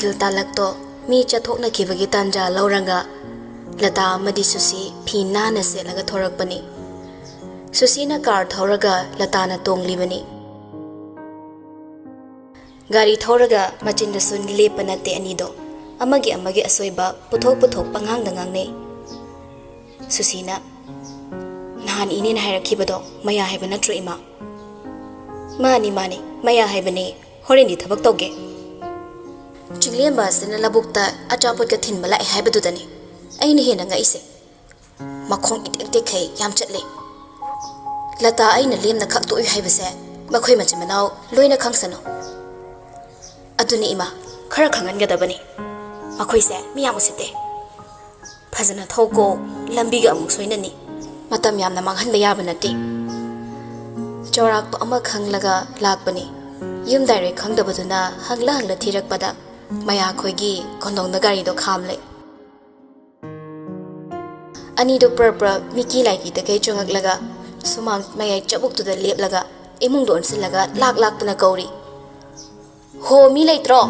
ꯅꯨꯡꯊꯤꯜ ꯇꯥꯜꯂꯛꯇꯣ ꯃꯤ ꯆꯠꯊꯣꯛꯅꯈꯤꯕꯒꯤ ꯇꯥꯟꯖꯥ ꯂꯧꯔꯒ ꯂꯇꯥ ꯑꯃꯗꯤ ꯁꯨꯁꯤ ꯐꯤ ꯅꯥꯟꯅ ꯁꯦꯠꯂꯒ ꯊꯣꯔꯛꯄꯅꯤ. ꯁꯨꯁꯤꯅ ꯀꯥꯔ ꯊꯧꯔꯒ ꯂꯇꯥꯅ ꯇꯣꯡꯂꯤꯕꯅꯤ. ꯒꯥꯔꯤ ꯊꯧꯔꯒ ꯃꯆꯤꯟꯗꯁꯨ ꯂꯦꯞꯄ ꯅꯠꯇꯦ ꯑꯅꯤꯗꯣ. ꯑꯃꯒꯤ ꯑꯁꯣꯏꯕ ꯄꯨꯊꯣꯛ ꯄꯉꯥꯡꯗ ꯉꯥꯡꯅꯩ. ꯁꯨꯁꯤꯅ, "ꯅꯍꯥꯟ ꯏꯅꯦꯅ ꯍꯥꯏꯔꯛꯈꯤꯕꯗꯣ ꯃꯌꯥ ꯍꯥꯏꯕ ꯅꯠꯇ꯭ꯔꯣ ꯏꯃꯥ?" "ꯃꯥꯅꯤ ꯃꯌꯥ ꯍꯥꯏꯕꯅꯤ. ꯍꯣꯔꯦꯟꯗꯤ ꯊꯕꯛ ꯇꯧꯒꯦ." "ꯆꯤꯡꯂꯦꯝꯕ ꯑꯁꯤꯅ ꯂꯧꯕꯨꯛꯇ ꯑꯆꯥꯄꯣꯠꯀ ꯊꯤꯟꯕ ꯂꯥꯛꯑꯦ ꯍꯥꯏꯕꯗꯨꯗꯅꯤ ꯑꯩꯅ ꯍꯦꯟꯅ ꯉꯛꯏꯁꯦ. ꯃꯈꯣꯡ ꯏꯇꯦꯛ ꯇꯦꯛꯈꯩ ꯌꯥꯝ ꯆꯠꯂꯦ. ꯂꯇꯥ ꯑꯩꯅ ꯂꯦꯝꯅ ꯈꯛꯇꯣꯛꯏ ꯍꯥꯏꯕꯁꯦ ꯃꯈꯣꯏ ꯃꯆꯤꯟ ꯃꯅꯥꯎ ꯂꯣꯏꯅ ꯈꯪꯁꯅꯨ." "ꯑꯗꯨꯅꯤ ꯏꯃꯥ, ꯈꯔ ꯈꯪꯍꯟꯒꯗꯕꯅꯤ. ꯃꯈꯣꯏꯁꯦ ꯃꯤ ꯌꯥꯝ ꯎꯁꯤꯠꯇꯦ. ꯐꯖꯅ ꯊꯧꯀꯣ, ꯂꯝꯕꯤꯒ ꯑꯃꯨꯛ ꯁꯣꯏꯅꯅꯤ. ꯃꯇꯝ ꯌꯥꯝꯅ ꯃꯥꯡꯍꯟꯕ ꯌꯥꯕ ꯅꯠꯇꯦ." ꯆꯥꯎꯔꯥꯛꯄ ꯑꯃ ꯈꯪꯂꯒ ꯂꯥꯛꯄꯅꯤ. ꯌꯨꯝ ꯗꯥꯏꯔꯦꯛ ꯈꯪꯗꯕꯗꯨꯅ ꯍꯪꯂ ꯊꯤꯔꯛꯄꯗ ꯃꯌꯥꯈꯣꯏꯒꯤ ꯈꯣꯡꯗꯣꯡꯗ ꯒꯥꯔꯤꯗꯣ ꯈꯥꯝꯂꯦ. ꯑꯅꯤꯗꯣ ꯄ꯭ꯔ ꯃꯤꯀꯤ ꯂꯥꯏꯀꯤꯗꯒꯩ ꯆꯪꯉꯛꯂꯒ ꯁꯨꯃꯥꯡ ꯃꯌꯥꯏ ꯆꯕꯨꯛꯇꯨꯗ ꯂꯦꯞꯂꯒ ꯏꯃꯨꯡꯗ ꯑꯣꯟꯁꯤꯜꯂꯒ ꯂꯥꯛꯇꯅ ꯀꯧꯔꯤ. "ꯍꯣ, ꯃꯤ ꯂꯩꯇ꯭ꯔꯣ?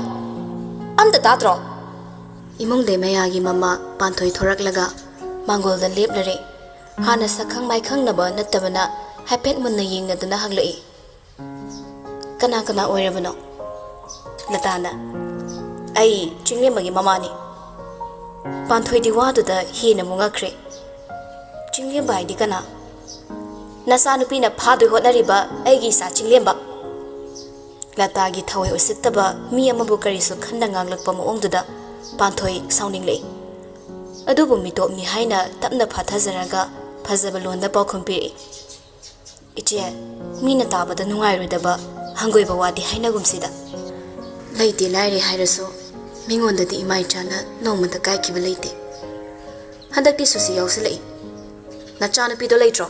ꯑꯝꯇ ꯇꯥꯗ꯭ꯔꯣ?" ꯏꯃꯨꯡꯗꯩ ꯃꯌꯥꯒꯤ ꯃꯃꯥ ꯄꯥꯟꯊꯣꯏ ꯊꯣꯔꯛꯂꯒ ꯃꯥꯡꯒꯣꯜꯗ ꯂꯦꯞꯂꯔꯦ. ꯍꯥꯟꯅ ꯁꯛꯈꯪ ꯃꯥꯏꯈꯪꯅꯕ ꯅꯠꯇꯕꯅ ꯍꯥꯏꯐꯦꯠ ꯃꯨꯟꯅ ꯌꯦꯡꯅꯗꯨꯅ ꯍꯪꯂꯛꯏ. "ꯀꯅꯥ ꯑꯣꯏꯔꯕꯅꯣ?" ꯂꯇꯥꯅ, "ꯑꯩ ꯆꯤꯡꯂꯦꯝꯕꯒꯤ ꯃꯃꯥꯅꯤ." ꯄꯥꯟꯊꯣꯏꯗꯤ ꯋꯥꯗꯨꯗ ꯍꯦꯟꯅ ꯃꯨꯉꯛꯈ꯭ꯔꯦ. "ꯆꯤꯡꯂꯦꯝꯕ ꯍꯥꯏꯗꯤ ꯀꯅꯥ?" "ꯅꯆꯥꯅꯨꯄꯤꯅ ꯐꯥꯗꯣꯏ ꯍꯣꯠꯅꯔꯤꯕ ꯑꯩꯒꯤ ꯏꯆꯥ ꯆꯤꯡꯂꯦꯝꯕ." ꯂꯇꯥꯒꯤ ꯊꯋꯥꯏ ꯎꯁꯤꯠꯇꯕ ꯃꯤ ꯑꯃꯕꯨ ꯀꯔꯤꯁꯨ ꯈꯟꯅ ꯉꯥꯡꯂꯛꯄ ꯃꯑꯣꯡꯗꯨꯗ ꯄꯥꯟꯊꯣꯏ ꯁꯥꯎꯅꯤꯡꯂꯛꯏ. ꯑꯗꯨꯕꯨ ꯃꯤꯇꯣꯞꯅꯤ ꯍꯥꯏꯅ ꯇꯞꯅ ꯐꯥꯊꯖꯔꯒ ꯐꯖꯕ ꯂꯣꯟꯗ ꯄꯥꯎꯈꯨꯝ ꯄꯤꯔꯛꯏ. "ꯏꯆꯦ, ꯃꯤꯅ ꯇꯥꯕꯗ ꯅꯨꯡꯉꯥꯏꯔꯣꯏꯗꯕ ꯍꯪꯒꯣꯏꯕ ꯋꯥꯗꯤ ꯍꯥꯏꯅꯒꯨꯝꯁꯤꯗ. ꯂꯩꯇꯦ ꯂꯥꯏꯔꯦ ꯍꯥꯏꯔꯁꯨ ꯃꯤꯉꯣꯟꯗꯗꯤ ꯏꯃꯥ ꯏꯆꯥꯅ ꯅꯣꯡꯃꯇ ꯀꯥꯏꯈꯤꯕ ꯂꯩꯇꯦ. ꯍꯟꯗꯛꯇꯤ ꯁꯨꯁꯤ ꯌꯥꯎꯁꯤꯜꯂꯛꯏ. ꯅꯆꯥꯅꯨꯄꯤꯗꯣ ꯂꯩꯇ꯭ꯔꯣ?"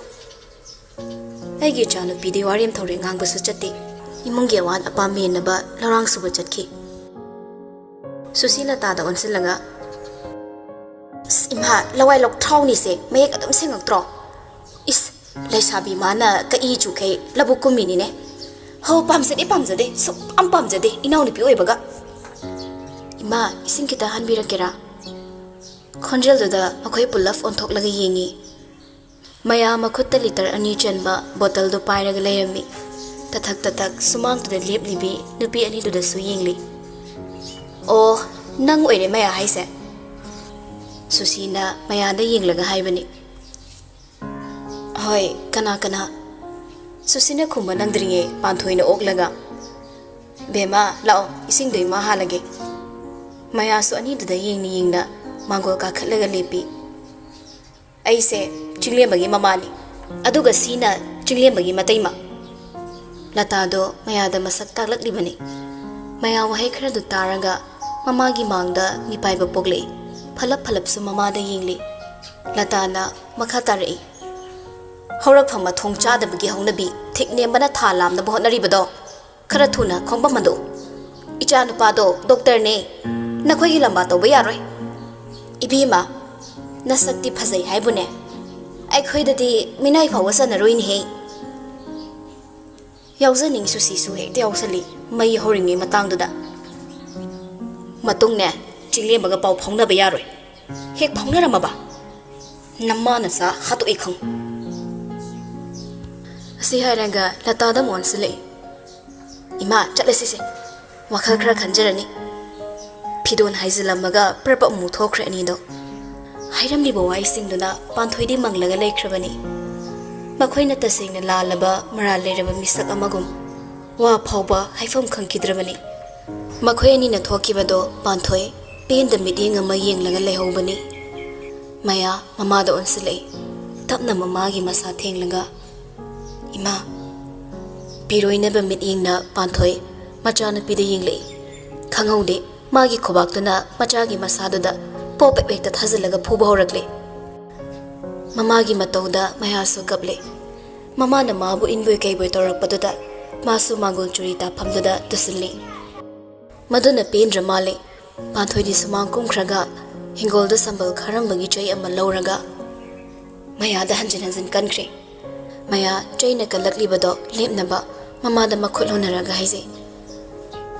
"ꯑꯩꯒꯤ ꯏꯆꯥꯅꯨꯄꯤꯗꯤ ꯋꯥꯔꯦꯝ ꯊꯧꯔꯦ ꯉꯥꯡꯕꯁꯨ ꯆꯠꯇꯦ. ꯏꯃꯨꯡꯒꯤ ꯑꯋꯥꯠ ꯑꯄꯥ ꯃꯦꯟꯅꯕ ꯂꯧꯔꯥꯡ ꯁꯨꯕ ꯆꯠꯈꯤ." ꯁꯨꯁꯤ ꯂꯇꯥꯗ ꯑꯣꯟꯁꯤꯜꯂꯒ, "ꯏꯃꯥ, ꯂꯋꯥꯏ ꯂꯧꯊ꯭ꯔꯥꯎꯅꯤꯁꯦ ꯃꯌꯦꯛ ꯑꯗꯨꯝ ꯁꯦꯡꯉꯛꯇ꯭ꯔꯣ? ꯏꯁ, ꯂꯩꯁꯥꯕꯤ ꯃꯥꯅ ꯀꯛꯏ ꯆꯨꯈꯩ ꯂꯕꯨꯛ ꯀꯨꯝꯃꯤꯅꯤꯅꯦ. ꯍꯣ, ꯄꯥꯝꯖꯗꯦ, ꯁꯨꯛꯄꯥꯝ ꯄꯥꯝꯖꯗꯦ ꯏꯅꯥꯎꯅꯨꯄꯤ ꯑꯣꯏꯕꯒ." "ꯏꯃꯥ, ꯏꯁꯤꯡ ꯈꯤꯇ ꯍꯟꯕꯤꯔꯛꯀꯦꯔꯥ?" ꯈꯣꯟꯖꯦꯜꯗꯨꯗ ꯃꯈꯣꯏ ꯄꯨꯜꯂꯞ ꯑꯣꯟꯊꯣꯛꯂꯒ ꯌꯦꯡꯉꯤ. ꯃꯌꯥ ꯃꯈꯨꯠꯇ ꯂꯤꯇꯔ 2 ꯆꯟꯕ ꯕꯣꯇꯜꯗꯨ ꯄꯥꯏꯔꯒ ꯂꯩꯔꯝꯃꯤ. ꯇꯊꯛ ꯁꯨꯃꯥꯡꯗꯨꯗ ꯂꯦꯞꯂꯤꯕꯤ ꯅꯨꯄꯤ ꯑꯅꯤꯗꯨꯗꯁꯨ ꯌꯦꯡꯂꯤ. "ꯑꯣ, ꯅꯪ ꯑꯣꯏꯔꯦ ꯃꯌꯥ ꯍꯥꯏꯁꯦ?" ꯁꯨꯁꯤꯅ ꯃꯌꯥꯗ ꯌꯦꯡꯂꯒ ꯍꯥꯏꯕꯅꯤ. "ꯍꯣꯏ, ꯀꯅꯥ?" ꯁꯨꯁꯤꯅ ꯈꯨꯝꯕ ꯅꯪꯗ꯭ꯔꯤꯉꯩ ꯄꯥꯟꯊꯣꯏꯅ ꯑꯣꯛꯂꯒ, "ꯕꯦꯝꯃ, ꯂꯥꯛꯑꯣ, ꯏꯁꯤꯡꯗꯣ ꯏꯃꯥ ꯍꯥꯜꯂꯒꯦ." ꯃꯌꯥꯁꯨ ꯑꯅꯤꯗꯨꯗ ꯌꯦꯡꯅ ꯃꯥꯡꯒꯣꯜ ꯀꯥꯈꯠꯂꯒ ꯂꯦꯞꯄꯤ. "ꯑꯩꯁꯦ ꯆꯤꯡꯂꯦꯝꯕꯒꯤ ꯃꯃꯥꯅꯤ. ꯑꯗꯨꯒ ꯁꯤꯅ ꯆꯤꯡꯂꯦꯝꯕꯒꯤ ꯃꯇꯩꯃ." ꯂꯇꯥꯗꯣ ꯃꯌꯥꯗ ꯃꯁꯛ ꯇꯥꯛꯂꯛꯂꯤꯕꯅꯤ. ꯃꯌꯥ ꯋꯥꯍꯩ ꯈꯔꯗꯨ ꯇꯥꯔꯒ ꯃꯃꯥꯒꯤ ꯃꯥꯡꯗ ꯃꯤꯄꯥꯏꯕ ꯄꯣꯛꯂꯛꯏ. ꯐꯂꯞꯁꯨ ꯃꯃꯥꯗ ꯌꯦꯡꯂꯤ. ꯂꯇꯥꯅ ꯃꯈꯥ ꯇꯥꯔꯛꯏ. "ꯍꯧꯔꯛꯐꯝ ꯃꯊꯣꯡ ꯆꯥꯗꯕꯒꯤ ꯍꯧꯅꯕꯤ ꯊꯤꯛ ꯅꯦꯝꯕꯅ ꯊꯥ ꯂꯥꯝꯅꯕ ꯍꯣꯠꯅꯔꯤꯕꯗꯣ ꯈꯔ ꯊꯨꯅ ꯈꯣꯡꯕꯝ ꯍꯟꯗꯣꯛꯎ. ꯏꯆꯥ ꯅꯨꯄꯥꯗꯣ ꯗꯣꯛꯇꯔꯅꯦ. ꯅꯈꯣꯏꯒꯤ ꯂꯝꯕꯥ ꯇꯧꯕ ꯌꯥꯔꯣꯏ." "ꯏꯕꯦꯝꯃ, ꯅꯁꯛꯇꯤ ꯐꯖꯩ ꯍꯥꯏꯕꯨꯅꯦ. ꯑꯩꯈꯣꯏꯗꯗꯤ ꯃꯤꯅꯥꯏ ꯐꯥꯎꯕ ꯆꯟꯅꯔꯣꯏꯅꯦꯍꯦ." ꯌꯥꯎꯖꯅꯤꯡ ꯁꯨꯁꯤꯁꯨ ꯍꯦꯛꯇ ꯌꯥꯎꯁꯜꯂꯤ ꯃꯩ ꯍꯧꯔꯤꯉꯩ ꯃꯇꯥꯡꯗꯨꯗ. "ꯃꯇꯨꯡꯅꯦ, ꯆꯤꯡꯂꯦꯝꯕꯒ ꯄꯥꯎ ꯐꯥꯎꯅꯕ ꯌꯥꯔꯣꯏ. ꯍꯦꯛ ꯐꯥꯎꯅꯔꯝꯃꯕ ꯅꯃꯥ ꯅꯆꯥ ꯍꯥꯠꯇꯣꯛꯏ ꯈꯪ." ꯑꯁꯤ ꯍꯥꯏꯔꯒ ꯂꯇꯥꯗ ꯑꯃꯨꯛ ꯑꯣꯟꯁꯤꯜꯂꯛꯏ. "ꯏꯃꯥ, ꯆꯠꯂꯁꯤꯁꯦ. ꯋꯥꯈꯜ ꯈꯔ ꯈꯟꯖꯔꯅꯤ." ꯐꯤꯗꯣꯟ ꯍꯥꯏꯖꯤꯜꯂꯝꯃꯒ ꯄ꯭ꯔꯞ ꯑꯃꯨꯛ ꯊꯣꯛꯈ꯭ꯔꯦ ꯑꯅꯤꯗꯣ. ꯍꯥꯏꯔꯝꯂꯤꯕ ꯋꯥꯍꯩꯁꯤꯡꯗꯨꯅ ꯄꯥꯟꯊꯣꯏꯗꯤ ꯃꯪꯂꯒ ꯂꯩꯈ꯭ꯔꯕꯅꯤ. ꯃꯈꯣꯏꯅ ꯇꯁꯦꯡꯅ ꯂꯥꯜꯂꯕ ꯃꯔꯥꯜ ꯂꯩꯔꯕ ꯃꯤꯁꯛ ꯑꯃꯒꯨꯝ ꯋꯥ ꯐꯥꯎꯕ ꯍꯥꯏꯐꯝ ꯈꯪꯈꯤꯗ꯭ꯔꯕꯅꯤ. ꯃꯈꯣꯏ ꯑꯅꯤꯅ ꯊꯣꯛꯈꯤꯕꯗꯣ ꯄꯥꯟꯊꯣꯏ ꯄꯦꯟꯗ ꯃꯤꯠꯌꯦꯡ ꯑꯃ ꯌꯦꯡꯂꯒ ꯂꯩꯍꯧꯕꯅꯤ. ꯃꯌꯥ ꯃꯃꯥꯗ ꯑꯣꯟꯁꯤꯜꯂꯛꯏ. ꯇꯞꯅ ꯃꯃꯥꯒꯤ ꯃꯁꯥ ꯊꯦꯡꯂꯒ, "ꯏꯃꯥ." ꯄꯤꯔꯣꯏꯅꯕ ꯃꯤꯠꯌꯦꯡꯅ ꯄꯥꯟꯊꯣꯏ ꯃꯆꯥꯅꯨꯄꯤꯗ ꯌꯦꯡꯂꯛꯏ. ꯈꯪꯍꯧꯗꯦ ꯃꯥꯒꯤ ꯈꯨꯕꯥꯛꯇꯨꯅ ꯃꯆꯥꯒꯤ ꯃꯁꯥꯗꯨꯗ ꯄꯣꯞ ꯍꯦꯛꯇ ꯊꯥꯖꯤꯜꯂꯒ ꯐꯨꯕ ꯍꯧꯔꯛꯂꯦ. ꯃꯃꯥꯒꯤ ꯃꯇꯧꯗ ꯃꯌꯥꯁꯨ ꯀꯞꯂꯦ. ꯃꯃꯥꯅ ꯃꯥꯕꯨ ꯏꯟꯕꯣꯏ ꯀꯩꯕꯣꯏ ꯇꯧꯔꯛꯄꯗꯨꯗ ꯃꯥꯁꯨ ꯃꯥꯡꯒꯣꯜ ꯆꯨꯔꯤ ꯇꯥꯐꯝꯗꯨꯗ ꯇꯨꯁꯤꯜꯂꯤ. ꯃꯗꯨꯅ ꯄꯦꯟꯗ꯭ꯔ ꯃꯥꯜꯂꯦ. ꯄꯥꯟꯊꯣꯏꯗꯤ ꯁꯨꯃꯥꯡ ꯀꯨꯝꯈ꯭ꯔꯒ ꯍꯤꯡꯒꯣꯜꯗ ꯁꯝꯕꯜ ꯈꯥꯔꯝꯕꯒꯤ ꯆꯩ ꯑꯃ ꯂꯧꯔꯒ ꯃꯌꯥꯗ ꯍꯟꯖꯤꯟ ꯀꯟꯈ꯭ꯔꯦ. ꯃꯌꯥ ꯆꯩꯅ ꯀꯜꯂꯛꯂꯤꯕꯗꯣ ꯂꯦꯞꯅꯕ ꯃꯃꯥꯗ ꯃꯈꯨꯠ ꯍꯣꯟꯅꯔꯒ ꯍꯥꯏꯖꯩ.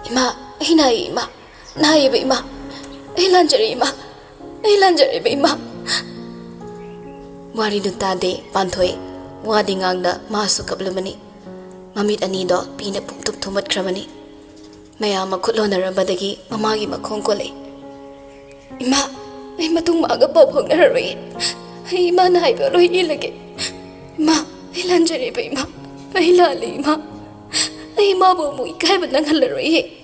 "ꯏꯃꯥ, ꯑꯩꯅ ꯏꯃꯥ, Naiba ima. Ay lanjari ima. Ay lanjari ima. Wari dutade panthoi. Wadi ngangda masu kablamani. Mamit anido pina pumtup thumat kramani. Maya makutlonarabadagi mamagi makhongkole. Ima, ay matung maaga pa phongnararoi. Ay ima na haibaloy ilage. Ima, ay lanjari ba ima. Ay lali ima. Ay ima bo mo ikay ba nang halaroi.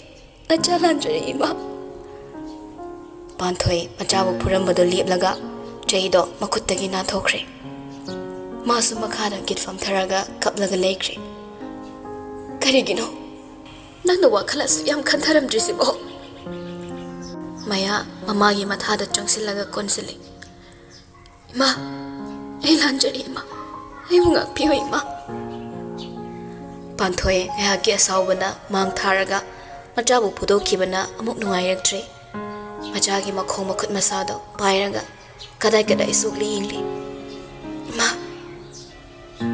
Nacha lanjari ima. Panthoi machabu purambado liplaga. Jaido makuttagi na thokre. Masu makhada gitfam tharaga kaplaga lekre. Karigino. Nang nawa khalas yam khantaram drisibo. Maya mamagi mathada changsilaga konsili. Ima, ay lanjari ima. Ay mungak piyo ima. Panthoi ngayaki asawbana mang tharaga machabu pudo kibana amuk nungayaktre. Machagi makhong makut masado pairaga kadai kadai sukli ingli. Ima,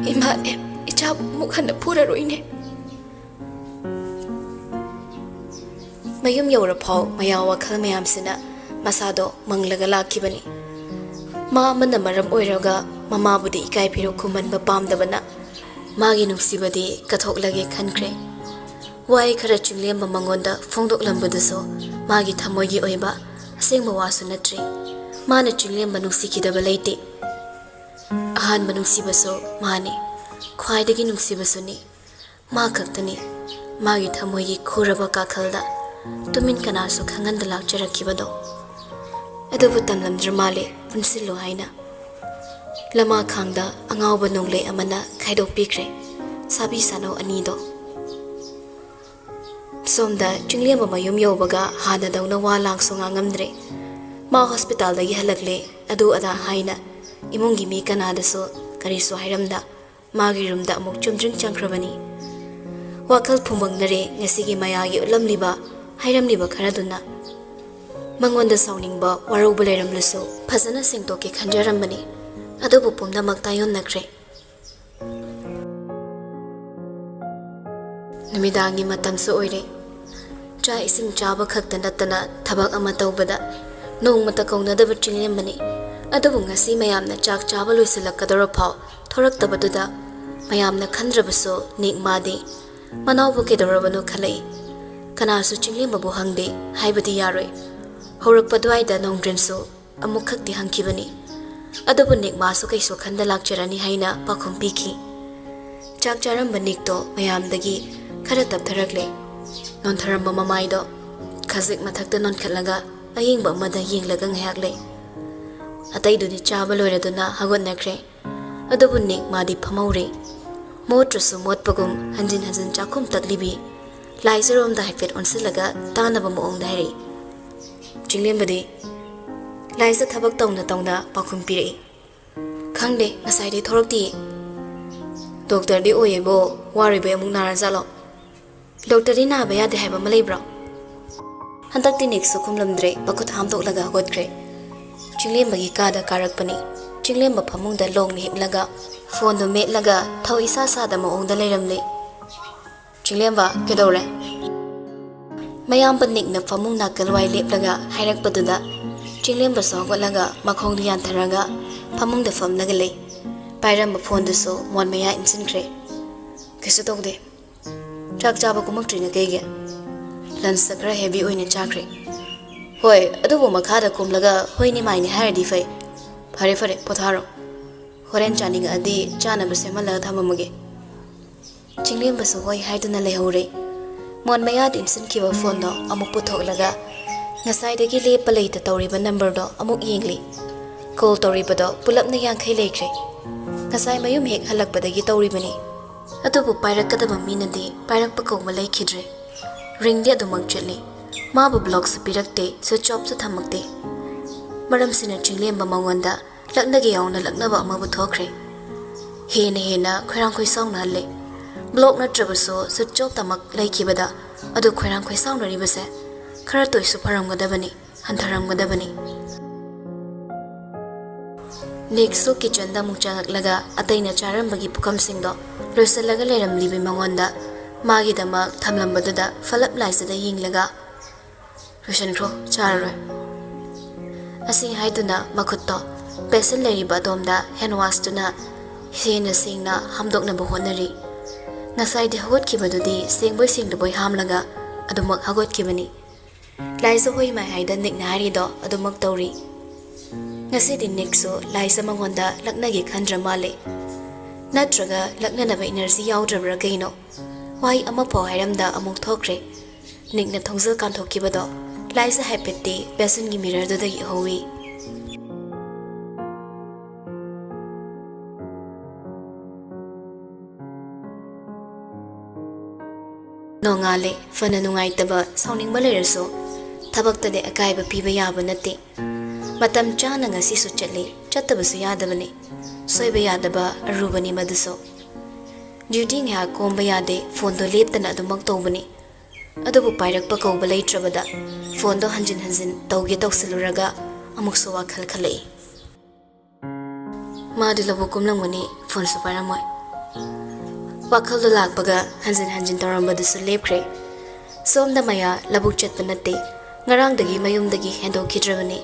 ima ichabu mukhanda pura roine. Mayum yawra phaw maya wakhal mayam sina masado manglaga lakibani. Ma amana maram oiraga mama budi ikai phiro khuman ba pamdabana magi nungsibadi kathoklage khankre. Wai khara chinglem ba mangonda phongdok lambaduso magi thamoigi oiba asengba wasu natri. Mana chinglem ba nungsikidaba leite. Ahan ba nungsibaso mani khwaidagi nungsibasuni ma khaktani magi thamoigi khuraba kakhalda tumin kanasu khanganda lakcharakibado. Adubu tamlamdra male punsillo haina. Lama khangda angawba nongle amana khaidok pikre. Sabi sano anido. Somda chinglem mayum yobaga hana dauna walang songa ngamdre. Ma hospital dagi halagle adu ada haina. Imungi mi kanada so kariso hairamda magi rumda amuk chumdring changkrabani. Wakal phumang nare ngasigi mayagi ulamliba hairamliba kharaduna. Mangonda sawningba warauba leiramlasu phazana singtoki khanjarambani. Adubu pumnamak tayon nakre. Namidangi matamsu oire. Cha ising chaba khakta natana thabak ama tawbada nongmata kaunadaba chinglembani. Adubu ngasi mayamna chak chaba loisilakadora phaw thoraktabaduda mayamna khandrabasu nikmadi manawbu kedorabanu khalai. Kanasu chinglembabu hangde haibadi yaroi. Horakpadwaida nongdrensu amuk khakti hangkibani. Adubu nikmasu kaisu khanda lakcharani haina pakhum piki. Chak charamba nikto mayamdagi khara taptharakle. Nontharamba mamaido khazik mathakta nonkhatlaga ayingba amada yenglaga ngayakle. Ataiduni chaba loiraduna hagonnakre. Adubu nikmadi phamawre. Motrasu motpagum hanjin hanjin chakhum taklibi. Laisarom da haifet onsilaga tanaba moong dairi. Chinglembadi Laisa thabak tauna pakhum pire. Khangde ngasai de thorokti. Doctor di oyebo waribe amuk narazalo. Doctor di na baya de haiba malai bra. Hantak tinik su khumlamdre bakut hamtoklaga godkre. Chinglembagi kada karakpani. Chinglemba phamungda longni hiplaga phone do metlaga thau isa sada moong da leiramle. Chinglemba kedore. Mayam panik na famung nakalwai leplaga hairakpaduda Chinglemba sogolaga makhong diyan tharaga famung da fam nagalay. Pairamba phone duso mon maya insinkre. Kaso tokde. Chak chaba kumakri na kege. Lunch sakra heavy oine chakre. Hoy, adubo makhada kumlaga hoy ni maini haradi fay. Fare potharo. Horen chaninga adi chana base mala thamamage. Chinglemba so hoy haiduna lehore. Mon mayad insin kiwa phone do amuk putholaga ngasai dagi le palai ta tawriba number do amuk yengli call tawriba do pulap na yang khai lekre ngasai mayum hek halak badagi tawribani atubu pairak kadaba minadi pairak pakaw malai khidre ring dia do magcheli ma bu block sa pirakte so chop sa thamakte maram sina chinglemba mangwanda laknagi yauna laknaba ama bu thokre hena khorang khoi song na le block na trabaso sa chop tamak lai kibada adu khorang khoi song na ribase khara toy su pharamgadabani hantharamgadabani next so kitchen da muchangak laga ataina charambagi pukam singdo loisalaga leram libi mangonda magi dama thamlambaduda falap laisada yinglaga ꯂꯣꯏꯁꯟꯈ꯭ꯔꯣ ꯆꯥꯔꯔꯣꯏ ꯑꯁꯤ ꯍꯥꯏꯗꯨꯅ ꯃꯈꯨꯠꯇꯣ ꯕꯦꯁꯟ ꯂꯩꯔꯤꯕ ꯑꯗꯣꯝꯗ ꯍꯦꯟꯋꯥꯁꯇꯨꯅ ꯍꯦꯟꯅ ꯁꯦꯡꯅ ꯍꯥꯝꯗꯣꯛꯅꯕ ꯍꯣꯠꯅꯔꯤ ꯉꯁꯥꯏꯗꯤ ꯍꯧꯒꯠꯈꯤꯕꯗꯨꯗꯤ ꯁꯦꯡꯕꯣꯏ ꯁꯦꯡꯗꯕꯣꯏ ꯍꯥꯝꯂꯒ ꯑꯗꯨꯃꯛ ꯍꯧꯒꯠꯈꯤꯕꯅꯤ ꯂꯥꯏꯖ ꯍꯣꯏ ꯃꯥꯏ ꯍꯥꯏꯗ ꯅꯤꯛꯅ ꯍꯥꯏꯔꯤꯗꯣ ꯑꯗꯨꯃꯛ ꯇꯧꯔꯤ ngasi neksu laisa mangonda laknagi khandra male natraga laknanaba energy yaudra gaino wai ama pho hairamda amuk thokre nikna thongjal kan thokibado laisa happy besan gi mirror da gi howi nongale fana nungai taba sauning baleraso thabakta de akaiba piba yaba nate matam chana ngasi su chali chattabasu yadabani soiba yadaba arubani maduso duty nga komba yade phone do leptana adumak tawbani adubu pairakpa kawba leitrabada phone do hanjin tawge tawsiluraga amuk so wakhal khalai madi labu kumlangmani phone su paramoi wakhal do lakpaga hanjin tawrambadu lepkre somda maya labuk chatpa natte ngarang dagi mayum dagi hendo kidrabani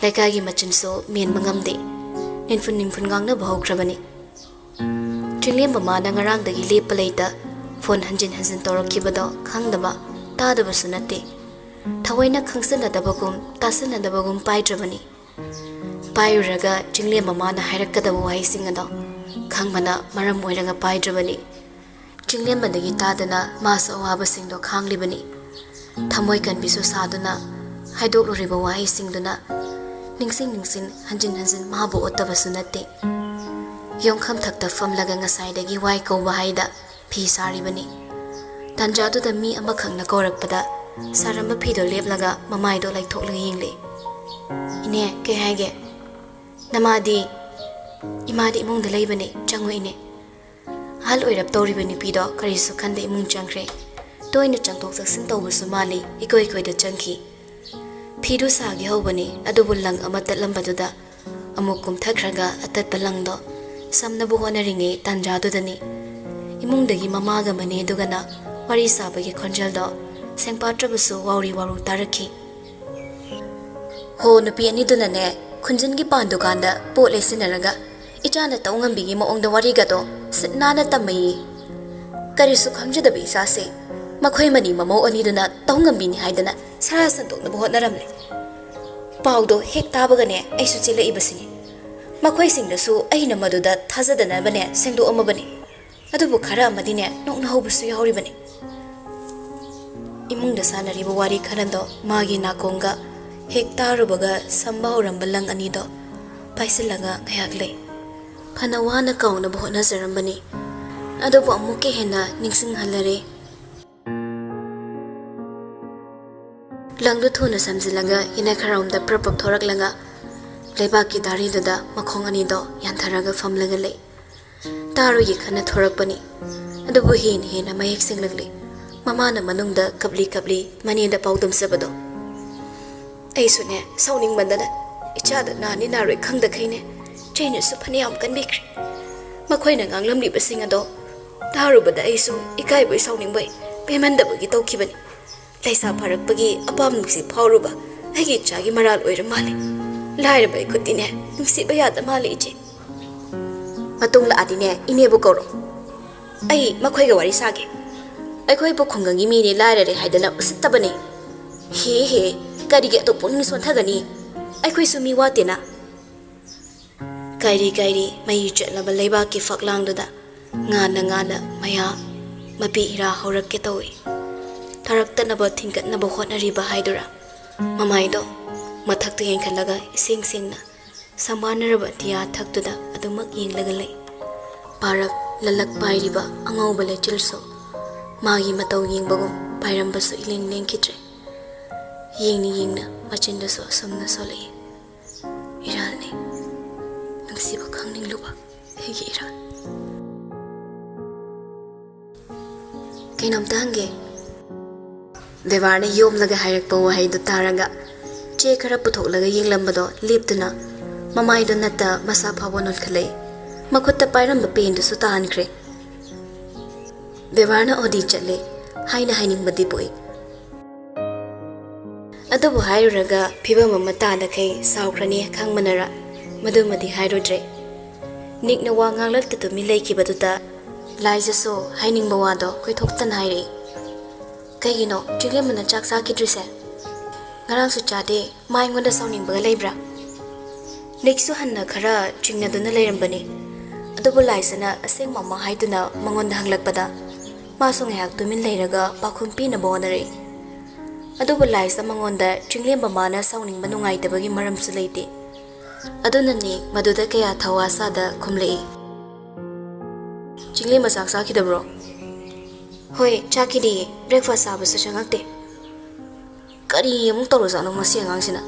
laikagi machin so men mangamde ninfun gangna bahokrabani trilem bamana ngarang dagi lepalaita phone hanjin torokibado khangdaba tadaba sunate thawaina khangsanna dabagum tasana dabagum paidrabani pairaga trilem bamana hairakadabu waisingado khangmana maram oiraga paidrabani trilem badagi tadana masa awaba singdo khanglibani thamoi kan bisu saduna haidok riba waisingduna ningsing hanjin mabu ottabasu natte yongkham thakta famlaga ngasai dagi wai ko bahaida phi saribani tanjadu da mi ama khangna korakpada saramba phi do leplaga mamai do laithokla yingle ine ke haige namadi imadi imung da leibani changu ine hal oirap toribani pi do karisu khande imung changre toina changtok saksin tawbusu mali ikoi da changki phidu sagi hobani adubu lang amata lambaduda amukum thakraga atat balangdo samnabu honaringe tanjadu dani imungdagi mamaga mane dugana wari sabagi khonjaldo sengpatrabusu waru tarakhi ho nupi ani dunane khunjingi pandukanda pole sinaraga ichana tawngambi maongda wari gado sitnana tamai karisu khamjadabi sase makhoi mani mamo ani duna tawngambi ni haidana sara sandokna bohotnaramle pawdo hek tabagane aisu chile ibasini makhoi singdasu aina maduda thajadana bane sengdo amabani adubu khara amadine nokna hobusu yauribani imungda sanariba wari kharando magi nakonga hek tarubaga sambauram balang anido paisilaga ngayaklei phana wana kauna bohna zarambani adubu amuke hena ningsing halare langdu thuna samjilaga ina kharamda prapap thoraklaga lebaki dari dada makhong ani do yantharaga famlaga lei taru yi khana thorakpani adubu hena mayek singlagli mamana manungda kabli mani da paudum sabado aisune sauning bandana ichada nani naroi khangda khaine chaina su phaniam kanbikri makhoina nganglamli basing ado taru bada aisu ikai boi sauning bai payment da bagi tawkibani laisa pharak bagi apam nuksi phauruba agi chagi maral oira mali laira bai khutine nuksi bayada mali je matung la adine ine bu koro ai makhoi ga wari sage ai khoi bu khongangi mi ni laira re haidana usittabani he kari ge to puning son thagani ai khoi sumi watena kairi mai chelaba leiba ki faklang da ngana maya mapi ira horak ke toy tarakta naba thinkat naba hotnari ba haidura mamai do mathak te yen khalaga sing na samanaraba tia thaktuda adumak yenglaga lei parak lalak pairiba angau bale chilso magi matau yengbagum pairamba su ileng khitre yengna machinda so samna solei iralne nangsiba khangning luba hege iral kainam tange devarne yom laga hairak pa wahai do taraga che khara puthok laga yenglambado leptuna mamai do natta masa phawonol khalei makhutta pairam ba pen do su tahankre devarna odi chatle haina haining badi poi ꯑꯗꯨꯕꯨ ꯍꯥꯏꯔꯨꯔꯒ ꯐꯤꯕꯝ ꯑꯃ ꯇꯥꯗꯈꯩ ꯁꯥꯎꯈ꯭ꯔꯅꯤ ꯈꯪꯕꯅꯔ ꯃꯗꯨꯃꯗꯤ ꯍꯥꯏꯔꯨꯗ꯭ꯔꯦ ꯅꯤꯛꯅ ꯋꯥ ꯉꯥꯡꯂꯛꯇ ꯇꯨꯃꯤꯟ ꯂꯩꯈꯤꯕꯗꯨꯗ ꯂꯥꯏꯖꯁꯨ ꯍꯥꯏꯅꯤꯡꯕ ꯋꯥꯗꯣ ꯀꯣꯏꯊꯣꯛꯇꯅ ꯍꯥꯏꯔꯛꯏ ꯀꯩꯒꯤꯅꯣ ꯆꯤꯡꯂꯦꯝꯕꯅ ꯆꯥꯛ ꯆꯥꯈꯤꯗ꯭ꯔꯤꯁꯦ ꯉꯔꯥꯡꯁꯨ ꯆꯥꯗꯦ ꯃꯥ ꯑꯩꯉꯣꯟꯗ ꯁꯥꯎꯅꯤꯡꯕꯒ ꯂꯩꯕ꯭ꯔꯥ ꯅꯤꯛꯁꯨ ꯍꯟꯅ ꯈꯔ ꯆꯤꯡꯅꯗꯨꯅ ꯂꯩꯔꯝꯕꯅꯤ ꯑꯗꯨꯕꯨ ꯂꯥꯏꯖꯅ ꯑꯁꯦꯡꯕ ꯑꯃ ꯍꯥꯏꯗꯨꯅ ꯃꯉꯣꯟꯗ ꯍꯪꯂꯛꯄꯗ ꯃꯥꯁꯨ ꯉꯥꯏꯍꯥꯛ ꯇꯨꯃꯤꯟ ꯂꯩꯔꯒ ꯄꯥꯎꯈꯨꯝ ꯄꯤꯅꯕ ꯍꯣꯠꯅꯔꯛꯏ ꯑꯗꯨꯕꯨ ꯂꯥꯏꯖ ꯃꯉꯣꯟꯗ ꯆꯤꯡꯂꯦꯝꯕ ꯃꯥꯅ ꯁꯥꯎꯅꯤꯡꯕ ꯅꯨꯡꯉꯥꯏꯇꯕꯒꯤ ꯃꯔꯝꯁꯨ ꯂꯩꯇꯦ ꯑꯗꯨꯅꯅꯤ ꯃꯗꯨꯗ ꯀꯌꯥ ꯊꯋꯥ ꯁꯥꯗ ꯈꯨꯝꯂꯛꯏ ꯆꯤꯡꯂꯦꯝꯕ ꯆꯥꯛ ꯆꯥꯈꯤꯗꯕ꯭ꯔꯣ ꯍꯣꯏ ꯆꯥꯈꯤꯗꯤꯌꯦ ꯕ꯭ꯔꯦꯛꯐꯥꯁ ꯆꯥꯕꯁꯨ ꯆꯪꯉꯛꯇꯦ ꯀꯔꯤ ꯑꯃꯨꯛ ꯇꯧꯔꯖꯥꯠꯅꯣ ꯃꯁꯤ ꯑꯉꯥꯡꯁꯤꯅ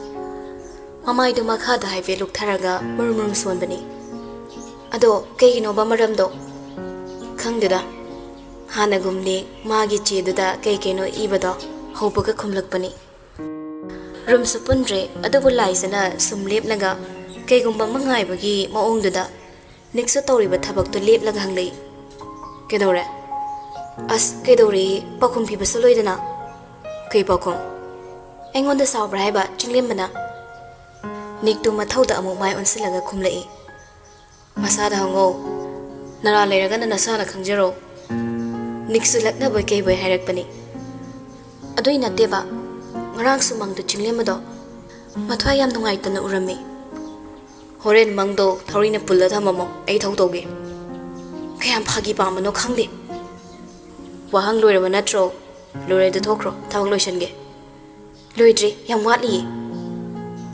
ꯃꯃꯥꯏꯗꯨ ꯃꯈꯥꯗ ꯍꯥꯏꯐꯦꯠ ꯂꯨꯛꯊꯔꯒ ꯃꯔꯨꯝ ꯃꯔꯨꯝ ꯁꯣꯟꯕꯅꯤ ꯑꯗꯣ ꯀꯩꯒꯤꯅꯣꯕ ꯃꯔꯝꯗꯣ ꯈꯪꯗꯦꯗ ꯍꯥꯟꯅꯒꯨꯝꯅꯤ ꯃꯥꯒꯤ ꯆꯦꯗꯨꯗ ꯀꯩ ꯀꯩꯅꯣ ꯏꯕꯗꯣ ꯍꯧꯕꯒ ꯈꯨꯝꯂꯛꯄꯅꯤ ꯔꯨꯝꯁꯨ ꯄꯨꯟꯗ꯭ꯔꯦ ꯑꯗꯨꯕꯨ ꯂꯥꯏꯖꯅ ꯁꯨꯝ ꯂꯦꯞꯂꯒ ꯀꯩꯒꯨꯝꯕ ꯑꯃ ꯉꯥꯏꯕꯒꯤ ꯃꯑꯣꯡꯗꯨꯗ ꯅꯤꯛꯁꯨ ꯇꯧꯔꯤꯕ ꯊꯕꯛꯇꯨ ꯂꯦꯞꯂꯒ ꯍꯪꯂꯛꯏ ꯀꯩꯗꯧꯔꯦ ꯑꯁ ꯀꯩꯗꯧꯔꯦ ꯄꯥꯎꯈꯨꯝ ꯄꯤꯕꯁꯨ ꯂꯣꯏꯗꯅ ꯀꯩ ꯄꯥꯎꯈꯨꯝ ꯑꯩꯉꯣꯟꯗ ꯁꯥꯎꯕ꯭ꯔꯥ ꯍꯥꯏꯕ ꯆꯤꯡꯂꯦꯝꯕꯅ ꯅꯤꯛꯇꯨ ꯃꯊꯧꯗ ꯑꯃꯨꯛ ꯃꯥꯏ ꯑꯣꯟꯁꯤꯜꯂꯒ ꯈꯨꯝꯂꯛꯏ ꯃꯁꯥꯗ ꯍꯪꯉꯣ ꯅꯔꯥ ꯂꯩꯔꯒꯅ ꯅꯁꯥꯅ ꯈꯪꯖꯔꯣ ꯅꯤꯛꯁꯨ ꯂꯛꯅꯕꯣꯏ ꯀꯩꯕꯣꯏ ꯍꯥꯏꯔꯛꯄꯅꯤ ꯑꯗꯨꯏ ꯅꯠꯇꯦꯕ ꯉꯔꯥꯡꯁꯨ ꯃꯪꯗ ꯆꯤꯡꯂꯦꯝꯕꯗꯣ ꯃꯊ꯭ꯋꯥꯏ ꯌꯥꯝ ꯅꯨꯡꯉꯥꯏꯇꯅ ꯎꯔꯝꯃꯤ ꯍꯣꯔꯦꯟ ꯃꯪꯗꯣ ꯊꯧꯔꯤꯅ ꯄꯨꯜꯂ ꯊꯝꯃꯝꯃꯣ ꯑꯩ ꯊꯧ ꯇꯧꯒꯦ ꯀꯌꯥꯝ ꯐꯥꯒꯤ ꯄꯥꯝꯕꯅꯣ ꯈꯪꯗꯦ ꯋꯥꯍꯪ ꯂꯣꯏꯔꯕ ꯅꯠꯇ꯭ꯔꯣ ꯂꯣꯏꯔꯗꯤ ꯊꯣꯛꯈ꯭ꯔꯣ ꯊꯕꯛ ꯂꯣꯏꯁꯟꯒꯦ ꯂꯣꯏꯗ꯭ꯔꯤ ꯌꯥꯝ ꯋꯥꯠꯂꯤꯌꯦ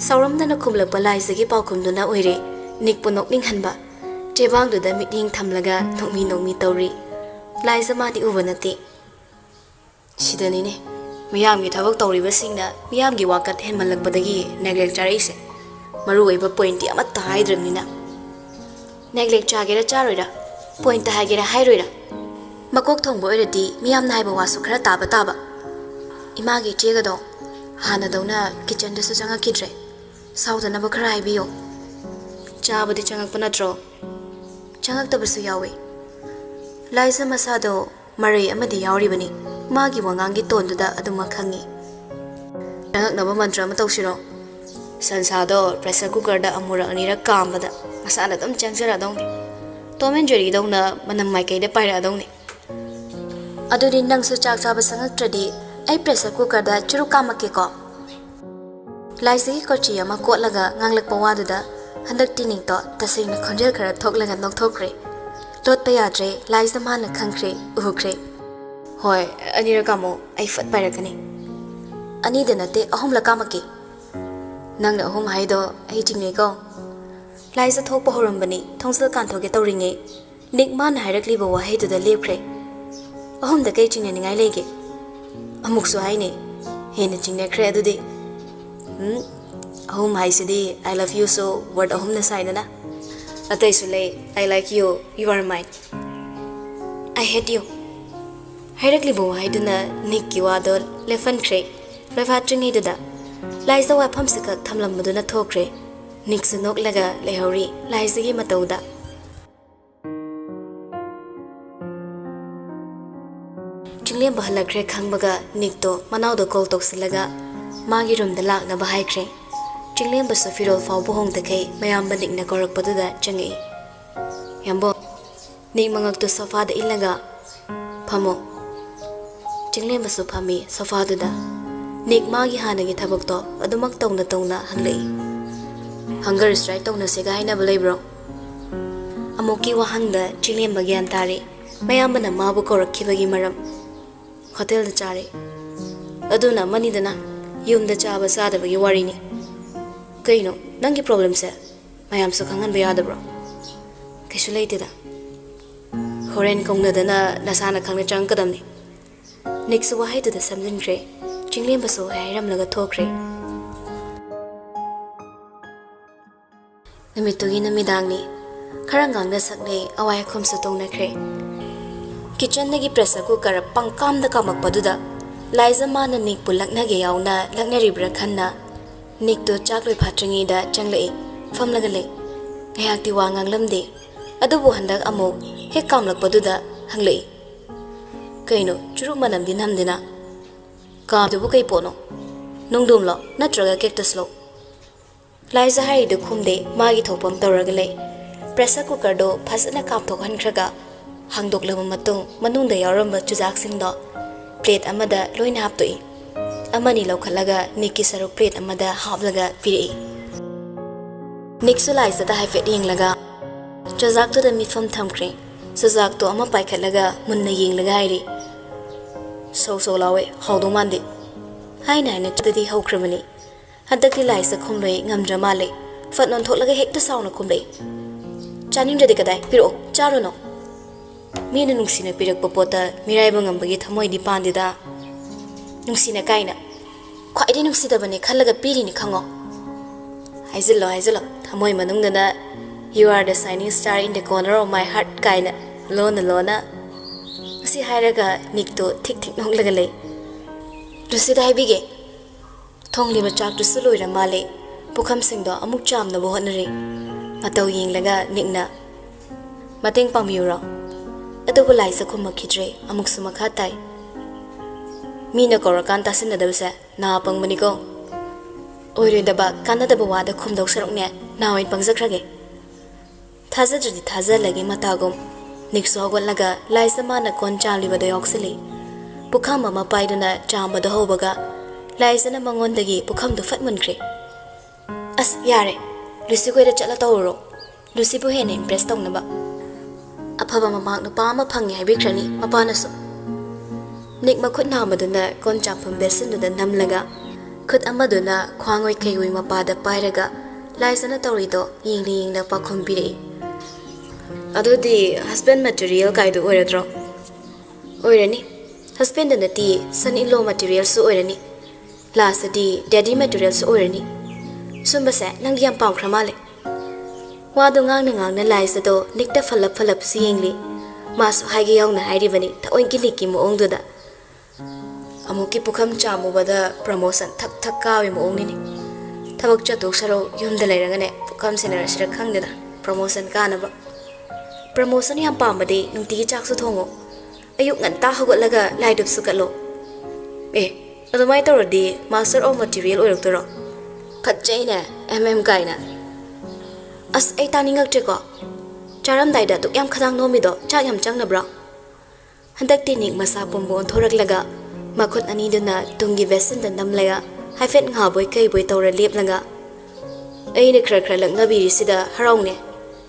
ꯁꯥꯎꯔꯝꯗꯅ ꯈꯨꯝꯂꯛꯄ ꯂꯥꯏꯖꯒꯤ ꯄꯥꯎꯈꯨꯝꯗꯨꯅ ꯑꯣꯏꯔꯦ ꯅꯤꯛꯄꯨ ꯅꯣꯛꯅꯤꯡꯍꯟꯕ ꯆꯦꯕꯥꯡꯗꯨꯗ ꯃꯤꯠꯌꯦꯡ ꯊꯝꯂꯒ ꯅꯣꯛꯃꯤ ꯅꯣꯛꯃꯤ ꯇꯧꯔꯤ ꯂꯥꯏꯖ ꯃꯥꯗꯤ ꯎꯕ ꯅꯠꯇꯦ ꯁꯤꯗꯅꯤꯅꯦ ꯃꯤꯌꯥꯝꯒꯤ ꯊꯕꯛ ꯇꯧꯔꯤꯕꯁꯤꯡꯅ ꯃꯤꯌꯥꯝꯒꯤ ꯋꯥꯀꯠ ꯍꯦꯟꯃꯜꯂꯛꯄꯗꯒꯤ ꯅꯦꯒ꯭ꯂꯦꯛ ꯆꯥꯔꯛꯏꯁꯦ ꯃꯔꯨꯑꯣꯏꯕ ꯄꯣꯏꯟꯇꯤ ꯑꯃꯠꯇ ꯍꯥꯏꯗ꯭ꯔꯕꯅꯤꯅ ꯅꯦꯒ꯭ꯂꯦꯛ ꯆꯥꯒꯦꯔꯥ ꯆꯥꯔꯣꯏꯔꯥ ꯄꯣꯏꯟꯇ ꯍꯥꯏꯒꯦꯔꯥ ꯍꯥꯏꯔꯣꯏꯔꯥ ꯃꯀꯣꯛ ꯊꯣꯡꯕ ꯑꯣꯏꯔꯗꯤ ꯃꯤꯌꯥꯝꯅ ꯍꯥꯏꯕ ꯋꯥꯁꯨ ꯈꯔ ꯇꯥꯕ ꯏꯃꯥꯒꯤ ꯏꯆꯦꯒꯗꯣ ꯍꯥꯟꯅꯗꯧꯅ ꯀꯤꯆꯟꯗꯁꯨ ꯆꯪꯉꯛꯈꯤꯗ꯭ꯔꯦ ꯁꯥꯎꯗꯅꯕ ꯈꯔ ꯍꯥꯏꯕꯤꯌꯣ ꯆꯥꯕꯗꯤ ꯆꯪꯉꯛꯄ ꯅꯠꯇ꯭ꯔꯣ ꯆꯪꯉꯛꯇꯕꯁꯨ ꯌꯥꯎꯏ ꯂꯥꯏꯖ ꯃꯁꯥꯗꯣ ꯃꯔꯩ ꯑꯃꯗꯤ ꯌꯥꯎꯔꯤꯕꯅꯤ ꯃꯥꯒꯤ ꯋꯥꯉꯥꯡꯒꯤ ꯇꯣꯟꯗꯨꯗ ꯑꯗꯨꯃꯛ ꯈꯪꯉꯤ ꯆꯪꯉꯛꯅꯕ ꯃꯟꯇ꯭ꯔ ꯑꯃ ꯇꯧꯁꯤꯔꯣ ꯁꯟꯁꯥꯗꯣ ꯄ꯭ꯔꯦꯁꯔ ꯀꯨꯀꯔꯗ ꯑꯃꯨꯔꯛ ꯑꯅꯤꯔꯛ ꯀꯥꯝꯕꯗ ꯃꯁꯥꯅ ꯑꯗꯨꯝ ꯆꯪꯖꯔꯛꯗꯧꯅꯤ ꯇꯣꯝ ꯑꯦꯟ ꯖꯦꯔꯤꯗꯧꯅ ꯃꯅꯝ ꯃꯥꯏꯀꯩꯗ ꯄꯥꯏꯔꯛꯑꯗꯧꯅꯤ ꯑꯗꯨꯗꯤ ꯅꯪꯁꯨ ꯆꯥꯛ ꯆꯥꯕ ꯆꯪꯉꯛꯇ꯭ꯔꯗꯤ ꯑꯩ ꯄ꯭ꯔꯦꯁꯔ ꯀꯨꯀꯔꯗ ꯆꯨꯔꯨꯞ ꯀꯥꯝꯃꯛꯀꯦꯀꯣ ꯂꯥꯏꯖꯒꯤ ꯀꯣꯆꯤ ꯑꯃ ꯀꯣꯠꯂꯒ ꯉꯥꯡꯂꯛꯄ ꯋꯥꯗꯨꯗ ꯍꯟꯗꯛꯇꯤ ꯅꯤꯛꯇꯣ ꯇꯁꯦꯡꯅ ꯈꯣꯟꯖꯦꯜ ꯈꯔ ꯊꯣꯛꯂꯒ ꯅꯣꯛꯊꯣꯛꯈ꯭ꯔꯦ ꯂꯣꯠꯄ ꯌꯥꯗ꯭ꯔꯦ ꯂꯥꯏꯖ ꯃꯥꯅ ꯈꯪꯈ꯭ꯔꯦ ꯎꯈ꯭ꯔꯦ ꯍꯣꯏ ꯑꯅꯤꯔꯛ ꯀꯥꯝꯃꯣ ꯑꯩ ꯐꯠ ꯄꯥꯏꯔꯛꯀꯅꯤ ꯑꯅꯤꯗ ꯅꯠꯇꯦ ꯑꯍꯨꯝꯂꯛ ꯀꯥꯝꯃꯛꯀꯦ ꯅꯪꯅ ꯑꯍꯨꯝ ꯍꯥꯏꯗꯣ ꯑꯩ ꯆꯤꯡꯅꯩꯀꯣ ꯂꯥꯏꯖ ꯊꯣꯛꯄ ꯍꯧꯔꯝꯕꯅꯤ ꯊꯣꯡꯁꯜ ꯀꯥꯟꯊꯣꯛꯀꯦ ꯇꯧꯔꯤꯉꯩ ꯅꯤꯛ ꯃꯥꯅ ꯍꯥꯏꯔꯛꯂꯤꯕ ꯋꯥꯍꯩꯗꯨꯗ ꯂꯦꯞꯈ꯭ꯔꯦ ꯑꯍꯨꯝꯗ ꯀꯩ ꯆꯤꯡꯅꯅꯤꯡꯉꯥꯏ ꯂꯩꯒꯦ ꯑꯃꯨꯛꯁꯨ ꯍꯥꯏꯅꯦ ꯍꯦꯟꯅ ꯆꯤꯡꯅꯈ꯭ꯔꯦ ꯑꯗꯨꯗꯤ ꯑꯍꯨꯝ ꯍꯥꯏꯁꯤꯗꯤ ꯑꯥꯏ ꯂꯚ ꯌꯨꯁꯨ ꯋꯥꯔꯗ ꯑꯍꯨꯝꯅ ꯁꯥꯏꯗꯅ ꯑꯇꯩꯁꯨ ꯂꯩ I like you you are mine I hate you ꯍꯥꯏꯔꯛꯂꯤꯕ ꯋꯥꯍꯩꯗꯨꯅ ꯅꯤꯛꯀꯤ ꯋꯥꯗꯣ ꯂꯦꯞꯍꯟꯈ꯭ꯔꯦ ꯂꯣꯏꯐꯥꯠꯇ꯭ꯔꯤꯉꯩꯗꯨꯗ ꯂꯥꯏꯖ ꯋꯥꯐꯝꯁꯤ ꯈꯛ ꯊꯝꯂꯝꯕꯗꯨꯅ ꯊꯣꯛꯈ꯭ꯔꯦ ꯅꯤꯛꯁꯨ ꯅꯣꯛꯂꯒ ꯂꯩꯍꯧꯔꯤ ꯂꯥꯏꯖꯒꯤ ꯃꯇꯧꯗ ꯆꯤꯡꯂꯦꯝꯕ ꯍꯜꯂꯛꯈ꯭ꯔꯦ ꯈꯪꯕꯒ ꯅꯤꯛꯇꯣ ꯃꯅꯥꯎꯗ ꯀꯣꯜ ꯇꯧꯁꯤꯜꯂꯒ ꯃꯥꯒꯤ ꯔꯨꯝꯗ ꯂꯥꯛꯅꯕ ꯍꯥꯏꯈ꯭ꯔꯦ ꯆꯤꯡꯂꯦꯝꯕꯁꯨ ꯐꯤꯔꯣꯜ ꯐꯥꯎꯕ ꯍꯣꯡꯗꯈꯩ ꯃꯌꯥꯝꯕ ꯅꯤꯛꯅ ꯀꯧꯔꯛꯄꯗꯨꯗ ꯆꯪꯉꯛꯏ ꯌꯥꯝꯕꯣ ꯅꯤꯛ ꯃꯉꯛꯇꯨ ꯁꯣꯐꯥꯗ ꯏꯜꯂꯒ ꯐꯝꯃꯣ ꯆꯤꯡꯂꯦꯝꯕꯁꯨ ꯐꯝꯃꯤ ꯁꯣꯐꯥꯗꯨꯗ ꯅꯤꯛ ꯃꯥꯒꯤ ꯍꯥꯟꯅꯒꯤ ꯊꯕꯛꯇꯣ ꯑꯗꯨꯃꯛ ꯇꯧꯅ ꯇꯧꯅ ꯍꯪꯂꯛꯏ ꯍꯪꯒꯔ ꯁꯇ꯭ꯔꯥꯏꯛ ꯇꯧꯅꯁꯦꯒ ꯍꯥꯏꯅꯕ ꯂꯩꯕ꯭ꯔꯣ ꯑꯃꯨꯛꯀꯤ ꯋꯥꯍꯪꯗ ꯆꯤꯡꯂꯦꯝꯕ ꯒ꯭ꯌꯥꯟ ꯇꯥꯔꯤ ꯃꯌꯥꯝꯕꯅ ꯃꯥꯕꯨ ꯀꯧꯔꯛꯈꯤꯕꯒꯤ ꯃꯔꯝ ꯍꯣꯇꯦꯜꯗ ꯆꯥꯔꯦ ꯑꯗꯨꯅ ꯑꯃꯅꯤꯗꯅ ꯌꯨꯝꯗ ꯆꯥꯕ ꯆꯥꯗꯕꯒꯤ ꯋꯥꯔꯤꯅꯤ ꯀꯩꯅꯣ ꯅꯪꯒꯤ ꯄ꯭ꯔꯣꯕ꯭ꯂꯦꯝꯁꯦ ꯃꯌꯥꯝꯁꯨ ꯈꯪꯍꯟꯕ ꯌꯥꯗꯕ꯭ꯔꯣ ꯀꯩꯁꯨ ꯂꯩꯇꯦꯗ ꯍꯣꯔꯦꯟ ꯀꯧꯅꯗꯅ ꯅꯁꯥꯅ ꯈꯪꯅ ꯆꯪꯉꯛꯀꯗꯕꯅꯤ ꯅꯤꯛꯁꯨ ꯋꯥꯍꯩꯗꯨꯗ ꯁꯝꯖꯤꯟꯈ꯭ꯔꯦ ꯆꯤꯡꯂꯦꯝꯕꯁꯨ ꯍꯥꯏꯔꯝꯂꯒ ꯊꯣꯛꯈ꯭ꯔꯦ ꯅꯨꯃꯤꯠꯇꯨꯒꯤ ꯅꯨꯃꯤꯗꯥꯡꯅꯤ ꯈꯔ ꯉꯥꯡꯅ ꯁꯛꯅꯩ ꯑꯋꯥꯏ ꯑꯈꯨꯝꯁꯨ ꯇꯧꯅꯈ꯭ꯔꯦ ꯀꯤꯆꯟꯗꯒꯤ ꯄ꯭ꯔꯦꯁꯔ ꯀꯨꯀꯔ ꯄꯪꯀꯥꯝꯗ ꯀꯥꯝꯃꯛꯄꯗꯨꯗ ꯂꯥꯏꯖ ꯃꯥꯅ ꯅꯤꯛꯄꯨ ꯂꯛꯅꯒꯦ ꯌꯥꯎꯅ ꯂꯛꯅꯔꯤꯕ꯭ꯔꯥ ꯈꯟꯅ ꯅꯤꯛꯇꯨ ꯆꯥꯛ ꯂꯣꯏꯐꯥꯠꯇ꯭ꯔꯤꯉꯩꯗ ꯆꯪꯂꯛꯏ ꯐꯝꯂꯒ ꯂꯩ ꯉꯥꯏꯍꯥꯛꯇꯤ ꯋꯥ ꯉꯥꯡꯂꯝꯗꯦ ꯑꯗꯨꯕꯨ ꯍꯟꯗꯛ ꯑꯃꯨꯛ ꯍꯦꯛ ꯀꯥꯝꯂꯛꯄꯗꯨꯗ ꯍꯪꯂꯛꯏ ꯀꯩꯅꯣ ꯆꯨꯔꯨꯞ ꯃꯅꯝꯗꯤ ꯅꯝꯗꯦꯅ ꯀꯥꯝꯗꯨꯕꯨ ꯀꯩ ꯄꯣꯠꯅꯣ Nungdum lo natraga cactus lo. Laisa hari du khumde magi thopam tawraga lei. Pressure cooker do phasana kapthok hankhraga hangdok lama matung manung da yaramba chujak sing do plate amada loina haptoi. Amani laukhalaga Nikki saruk plate amada haplaga piri. Niksu Laisa da haifet yinglaga chujak to da mifam thamkre. Chujak to ama paikhatlaga munna yinglaga hairi. So lawe haudu mandi. Haina haina chudadi haukramani. Hadakli Laisa khumloi ngamdra male. Fatnon tholaga hekta sauna khumloi. Chaning jadi kadai piro charo no. Mina nungsina pirak popota mirai bangam bagi thamoi di pandida. Nungsina kaina. Khwaidi nungsida bane khalaga piri ni khango. Haizilo thamoi manungdana you are the shining star in the corner of my heart kaina. Lona. Si hairaga nikto tik nonglaga lei. Rusida haibige. Thongli machak dusu loira male. Pukham singdo amuk chamna bo honare. Matau yinglaga nikna. Mateng pangmiura. Adobo Laisa khumma khidre amuk sumakha tai. Mina korakan tasinadabsa na pangmani ko. Oiredaba kanadaba wada khumdok sarukne nawain pangzakrage. Thazadridi thazalagi matagum. Nikso hogolaga Laisa mana kon chamlibada yoksili. Pukham ama paiduna chambada hobaga Laisa na mangondagi pukham do fatmunkre. As yare. Lucy ko ida chala tawro. Lucy po hene impress tawnaba. Apaba mamak no pa ma phangye haibikrani mapanaso. Nik makhut na maduna kon champam besin do namlaga. Khut amaduna khwangoi kaiwi mapada pairaga Laisa na tawrido yingna pakhum bire. Adudi husband material kaidu oiradro. Oirani. Husband na ti son-in-law material su oirani. Last di daddy material su oirani. Sumbase nang yam pam kramale. Wadu ngang na Laisa do nikta falap si yingli. Masu haigi yaw na hairibani ta oinki liki mo ongduda. Amuki pukham chamu bada promotion thak kawi mo ongnini. Thabak chatuk saro yumda lairangane pukham sinara sira khangdeda promotion kanaba. Promotion yam pambadi nungtigi chaksu thongo. Ayuk nganta hogotlaga laidup sukalo. Adumai tawradi master of material oiraktoro. Khatjaina kaina. As ai taningak ko. Charam daida tuk yam khadang nomido cha yam changnabra. Handak tinik masa pombo thoraklaga makhut ani duna tungi vesin dan namlaga haifet ngaboi kai boi tawra leplaga. Ai ne khra lakna biri sida haraune.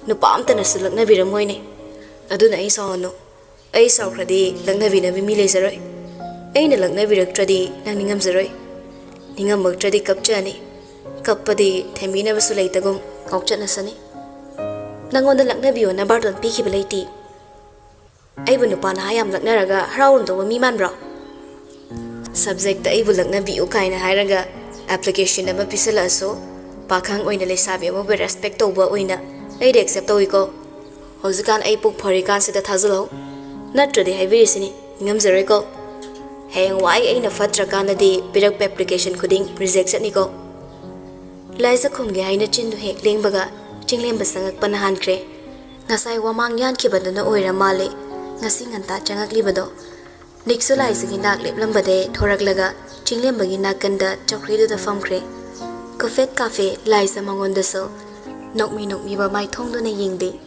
Nupa amtana su lakna biramoine. Aduna ai sawano. Ai sawkradi lakna bina mi lezaroi. Ai na lakna biraktradi nang ningam zaroi. Ningam magtradi kapchani. Kappadi thembina basu leitagum kaukchatna sani. Nangonda lakna biyo na barton piki balaiti. Ai bu nupa na hayam lakna raga harawun do mi manbra. Subject ta ai bu lakna biyo kaina hairaga application na mapisala aso pakhang oina lesabi mo be respect to ba oina. Ai de accept toiko. Hozikan ai puk pharikan sida thazalo. Natradi haibirisini ngamzaroi ko. Heng wai ai na fatra kanadi pirak application khuding reject niko. Laisa khumge haina chindu hek lengbaga chinglem basangak panahankre. Ngasai wamang yan kibaduna oira male. Ngasi nganta changak libado. Niksu Laisa gi nak leplambade thoraklaga chinglem bagi nakanda chokridu da famkre. Kofet cafe Laisa mangonda so. Nokmi ba mai thongdu na yingde.